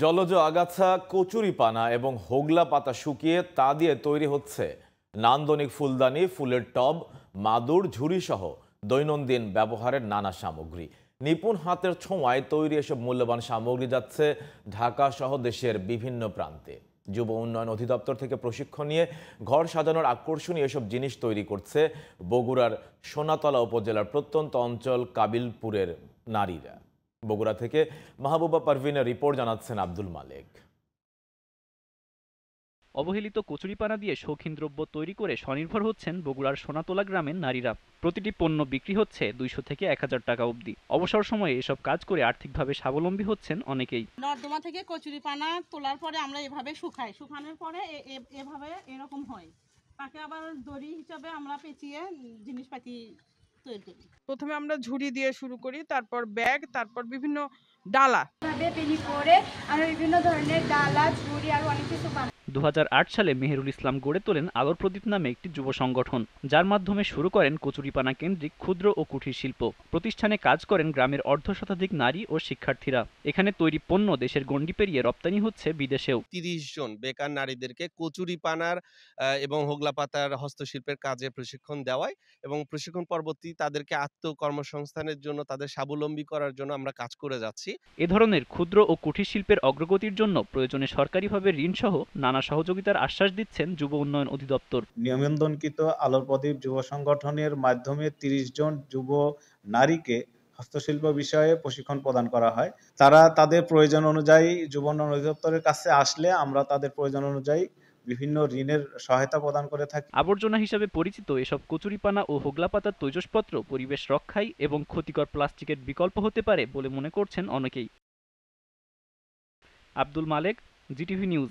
জলজ আগাছা, কচুরিপানা এবং হোগলা পাতা শুকিয়ে তা দিয়ে তৈরি হচ্ছে নান্দনিক ফুলদানি, ফুলের টব, মাদুর, ঝুড়ি সহ দৈনন্দিন ব্যবহারের নানা সামগ্রী। নিপুণ হাতের ছোঁয়ায় তৈরি এসব মূল্যবান সামগ্রী যাচ্ছে ঢাকা সহ দেশের বিভিন্ন প্রান্তে। যুব উন্নয়ন অধিদপ্তর থেকে প্রশিক্ষণ নিয়ে ঘর সাজানোর আকর্ষণীয় এসব জিনিস তৈরি করছে বগুড়ার সোনাতলা উপজেলার প্রত্যন্ত অঞ্চল কাবিলপুরের নারীরা। বগুড়া থেকে মাহবুবা পারভিনের রিপোর্ট, জানাচ্ছেন আব্দুল মালেক। অবহেলিত কচুরিপানা দিয়ে শৌখিন দ্রব্য তৈরি করে স্বনির্ভর হচ্ছেন বগুড়ার সোনাতলা গ্রামের নারীরা। প্রতিটি পণ্য বিক্রি হচ্ছে ২০০ থেকে ১,০০০ টাকা অবধি। অবসর সময়ে এসব কাজ করে আর্থিকভাবে স্বাবলম্বী হচ্ছেন অনেকেই। নর্দমা থেকে কচুরিপানা তোলার পরে আমরা এভাবে শুকানোর পরে এভাবে এরকম হয়, তাকে আবার দড়ি হিসাবে আমরা পেঁচিয়ে জিনিসপাতি তৈরি করি। প্রথমে আমরা ঝুড়ি দিয়ে শুরু করি, তারপর ব্যাগ, তারপর বিভিন্ন ডালা। আমরা বিভিন্ন ধরনের ডালা, ঝুড়ি আর অনেক কিছু বানাই। ২০০৮ সালে মেহেরুল ইসলাম গড়ে তোলেন আলোর প্রদীপ নামে একটি যুব সংগঠন, যার মাধ্যমে শুরু করেন কচুরিপানা কেন্দ্রিক ক্ষুদ্র ও কুটির শিল্প। প্রতিষ্ঠানে কাজ করেন গ্রামের অর্ধশতাধিক নারী ও শিক্ষার্থীরা। এখানে তৈরি পণ্য দেশের গণ্ডি পেরিয়ে রপ্তানি হচ্ছে বিদেশেও। ৩০ জন বেকার নারীদেরকে কচুরিপানার এবং হোগলা পাতার হস্তশিল্পের কাজে প্রশিক্ষণ দেওয়ায় এবং প্রশিক্ষণ পরবর্তী তাদেরকে আত্মকর্মসংস্থানের জন্য, তাদের স্বাবলম্বী করার জন্য আমরা কাজ করে যাচ্ছি। এ ধরনের ক্ষুদ্র ও কুটির শিল্পের অগ্রগতির জন্য প্রয়োজনে সরকারিভাবে ঋণসহ নানা সহযোগিতার আশ্বাস দিচ্ছেন যুব উন্নয়ন অধিদপ্তর। নিবন্ধনকৃত আলোর প্রদীপ যুব সংগঠনের মাধ্যমে ৩০ জন যুব নারীকে হস্তশিল্প বিষয়ে প্রশিক্ষণ প্রদান করা হয়। তারা তাদের প্রয়োজন অনুযায়ী যুব উন্নয়ন অধিদপ্তরের কাছে আসলে আমরা তাদের প্রয়োজন অনুযায়ী বিভিন্ন ঋণের সহায়তা প্রদান করে থাকি। আবর্জনা হিসাবে পরিচিত এসব কচুরিপানা ও হোগলা পাতার তৈজসপত্র পরিবেশ রক্ষায় এবং ক্ষতিকর প্লাস্টিকের বিকল্প হতে পারে বলে মনে করছেন অনেকেই। আব্দুল মালেক, জিটিভি নিউজ।